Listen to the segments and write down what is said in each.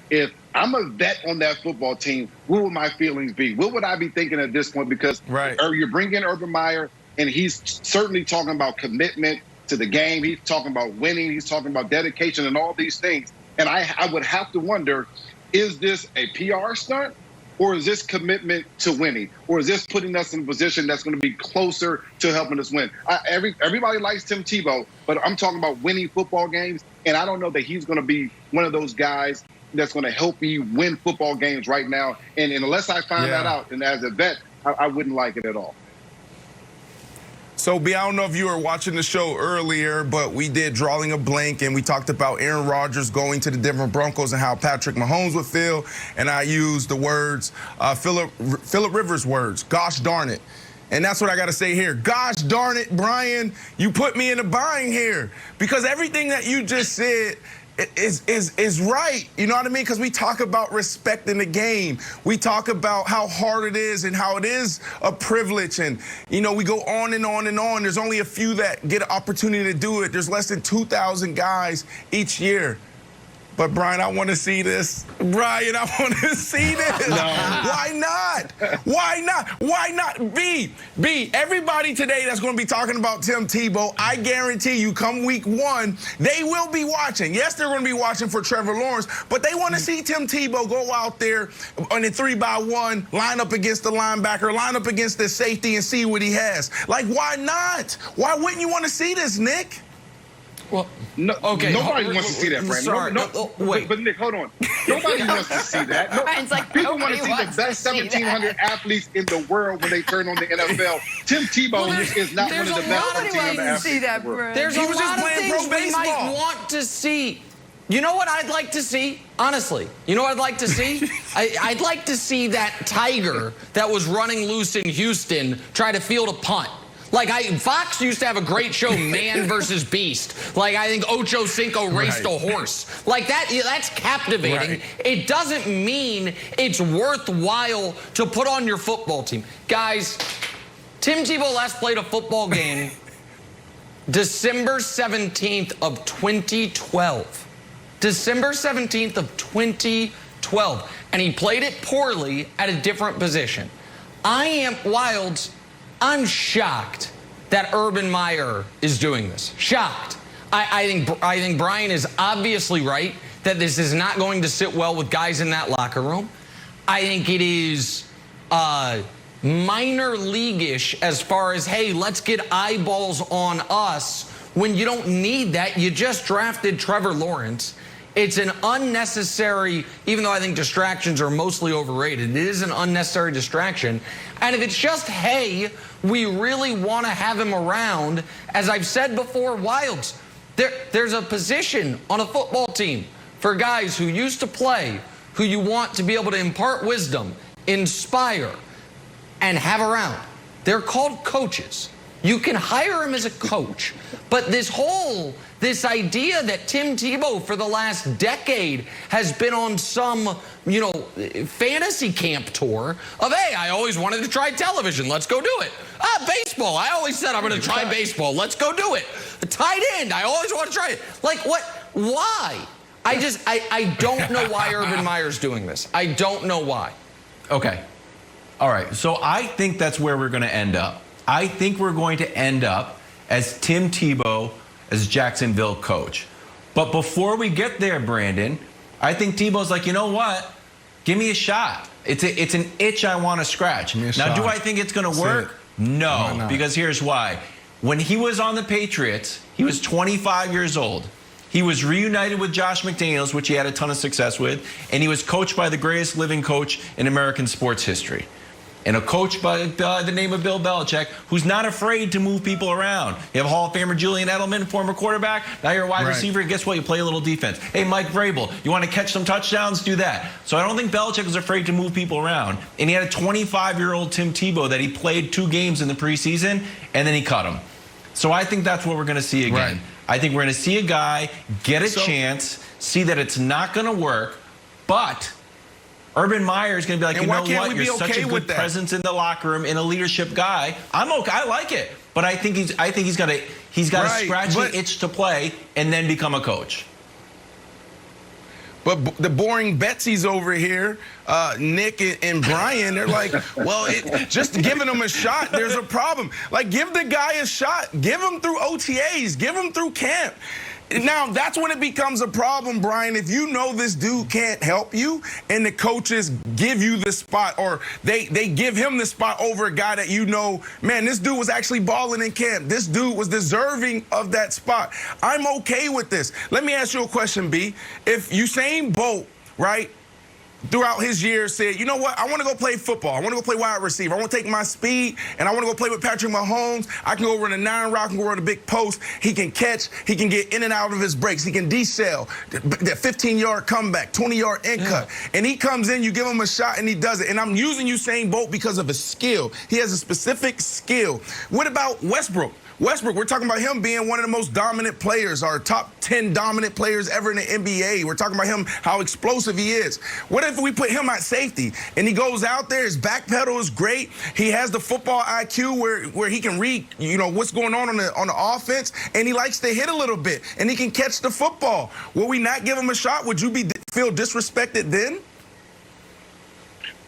if I'm a vet on that football team, what would my feelings be? What would I be thinking at this point? Because you're bringing Urban Meyer, and he's certainly talking about commitment to the game. He's talking about winning. He's talking about dedication and all these things. And I would have to wonder, is this a PR stunt? Or is this commitment to winning? Or is this putting us in a position that's going to be closer to helping us win? Everybody likes Tim Tebow, but I'm talking about winning football games, and I don't know that he's going to be one of those guys that's going to help you win football games right now. And unless I find that out, and as a vet, I wouldn't like it at all. So, B, I don't know if you were watching the show earlier, but we did Drawing a Blank, and we talked about Aaron Rodgers going to the Denver Broncos and how Patrick Mahomes would feel. And I used the words, Phillip Rivers' words, gosh darn it. And that's what I got to say here. Gosh darn it, Brian, you put me in a bind here. Because everything that you just said is right. You know what I mean? Because we talk about respecting the game. We talk about how hard it is and how it is a privilege. And, you know, we go on and on and on. There's only a few that get an opportunity to do it. There's less than 2,000 guys each year. But, Brian, I want to see this. Brian, I want to see this. No. Why not? Why not? Why not? B, everybody today that's going to be talking about Tim Tebow, I guarantee you come week 1, they will be watching. Yes, they're going to be watching for Trevor Lawrence, but they want to see Tim Tebow go out there on a 3-by-1, line up against the linebacker, line up against the safety and see what he has. Like, why not? Why wouldn't you want to see this, Nick? Well, no, okay. Nobody wants to see that, Brandon. Sorry. Wait. But Nick, hold on. Nobody wants to see that. People want to see the best 1,700 athletes in the world when they turn on the NFL. Tim Tebow is not one of the best 1,700 athletes in the world. There's a lot of things we might want to see. You know what I'd like to see? Honestly, you know what I'd like to see? I'd like to see that tiger that was running loose in Houston try to field a punt. Like, Fox used to have a great show, Man versus Beast. Like, I think Ocho Cinco raced a horse. Like, that's captivating. Right. It doesn't mean it's worthwhile to put on your football team. Guys, Tim Tebow last played a football game December 17th of 2012. December 17th of 2012. And he played it poorly at a different position. I'm shocked that Urban Meyer is doing this. Shocked. I think Brian is obviously right that this is not going to sit well with guys in that locker room. I think it is minor league-ish as far as, hey, let's get eyeballs on us when you don't need that. You just drafted Trevor Lawrence. It's an unnecessary, even though I think distractions are mostly overrated, it is an unnecessary distraction. And if it's just, hey, we really want to have him around, as I've said before, Wilds, there's a position on a football team for guys who used to play, who you want to be able to impart wisdom, inspire, and have around. They're called coaches. You can hire him as a coach, but this idea that Tim Tebow for the last decade has been on some, fantasy camp tour of, hey, I always wanted to try television. Let's go do it. Baseball. I always said I'm going to try baseball. Let's go do it. The tight end. I always want to try it. Like, what? Why? I don't know why Urban Meyer's doing this. I don't know why. Okay. All right. So I think that's where we're going to end up. I think we're going to end up as Tim Tebow as Jacksonville coach. But before we get there, Brandon, I think Tebow's like, you know what? Give me a shot. It's an itch I want to scratch. Now, do I think it's going to work? No, because here's why. When he was on the Patriots, he was 25 years old. He was reunited with Josh McDaniels, which he had a ton of success with, and he was coached by the greatest living coach in American sports history. And a coach by the name of Bill Belichick, who's not afraid to move people around. You have Hall of Famer Julian Edelman, former quarterback. Now you're a wide receiver. Guess what? You play a little defense. Hey, Mike Vrabel, you want to catch some touchdowns? Do that. So I don't think Belichick was afraid to move people around. And he had a 25-year-old Tim Tebow that he played 2 games in the preseason, and then he cut him. So I think that's what we're going to see again. I think we're going to see a guy get a chance, see that it's not going to work, but Urban Meyer is going to be like, you know what? You're such a good presence in the locker room and a leadership guy. I'm okay. I like it, but I think he's got to scratch the itch to play and then become a coach. But the boring Betsy's over here, Nick and Brian, they're like, well, just giving him a shot, there's a problem. Like, give the guy a shot. Give him through OTAs. Give him through camp. Now, that's when it becomes a problem, Brian. If you know this dude can't help you and the coaches give you the spot, or they give him the spot over a guy that you know, man, this dude was actually balling in camp. This dude was deserving of that spot. I'm okay with this. Let me ask you a question, B. If Usain Bolt, right, throughout his years said, you know what, I want to go play football. I want to go play wide receiver. I want to take my speed, and I want to go play with Patrick Mahomes. I can go run a 9 route, I can go run a big post. He can catch. He can get in and out of his breaks. He can decel, that 15-yard comeback, 20-yard in cut. And he comes in, you give him a shot, and he does it. And I'm using Usain Bolt because of his skill. He has a specific skill. What about Westbrook? Westbrook, we're talking about him being one of the most dominant players, our top 10 dominant players ever in the NBA. We're talking about him, how explosive he is. What if we put him at safety and he goes out there, his back pedal is great, he has the football IQ where he can read, you know, what's going on the offense, and he likes to hit a little bit, and he can catch the football. Will we not give him a shot? Would you feel disrespected then?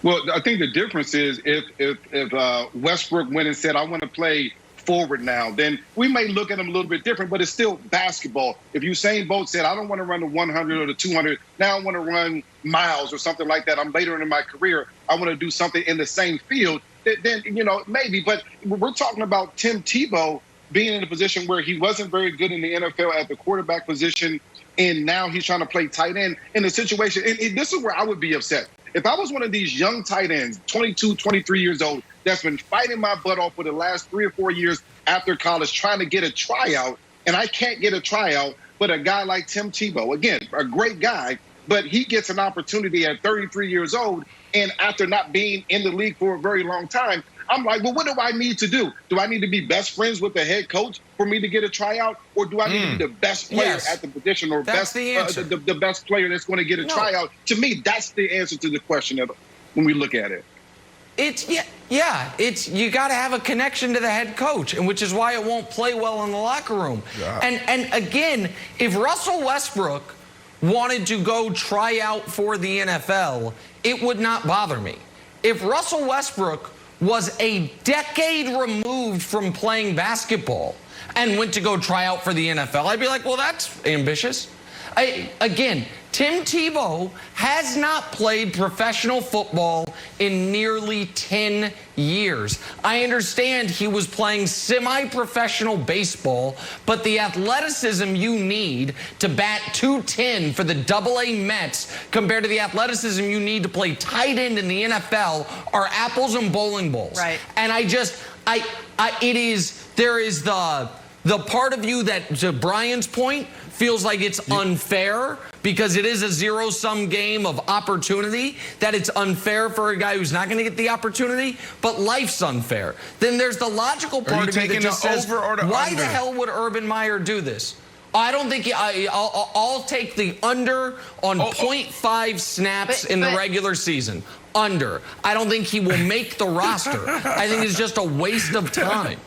Well, I think the difference is if Westbrook went and said, I want to play forward now, then we may look at him a little bit different, but it's still basketball. If Usain Bolt said, I don't want to run the 100 or the 200, now I want to run miles or something like that, I'm later in my career, I want to do something in the same field, then, you know, maybe. But we're talking about Tim Tebow being in a position where he wasn't very good in the NFL at the quarterback position, and now he's trying to play tight end in a situation. And this is where I would be upset. If I was one of these young tight ends, 22, 23 years old, that's been fighting my butt off for the last 3 or 4 years after college trying to get a tryout, and I can't get a tryout, but a guy like Tim Tebow, again, a great guy, but he gets an opportunity at 33 years old, and after not being in the league for a very long time, I'm like, well, what do I need to do? Do I need to be best friends with the head coach for me to get a tryout, or do I need to be the best player at the position, or the best player that's going to get a tryout? To me, that's the answer to the question when we look at it. It's you got to have a connection to the head coach, and which is why it won't play well in the locker room. Yeah. And again, if Russell Westbrook wanted to go try out for the NFL, it would not bother me. If Russell Westbrook was a decade removed from playing basketball and went to go try out for the NFL, I'd be like, well, that's ambitious. Again, Tim Tebow has not played professional football in nearly 10 years. I understand he was playing semi-professional baseball, but the athleticism you need to bat .210 for the AA Mets compared to the athleticism you need to play tight end in the NFL are apples and bowling balls. Right. And there is the part of you that, to Brian's point, feels like it's unfair because it is a zero-sum game of opportunity, that it's unfair for a guy who's not going to get the opportunity, but life's unfair. Then there's the logical part of you that just says, why the hell would Urban Meyer do this? I don't think I'll take the under on 0.5 snaps in the regular season. Under. I don't think he will make the roster. I think it's just a waste of time.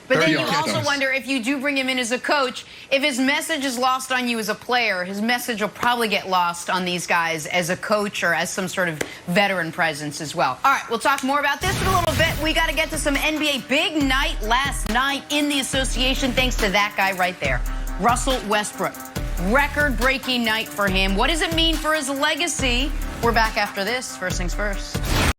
But then you also wonder, if you do bring him in as a coach, if his message is lost on you as a player, his message will probably get lost on these guys as a coach or as some sort of veteran presence as well. All right, we'll talk more about this in a little bit. We got to get to some NBA. Big night last night in the association, thanks to that guy right there, Russell Westbrook. Record-breaking night for him. What does it mean for his legacy? We're back after this. First things first.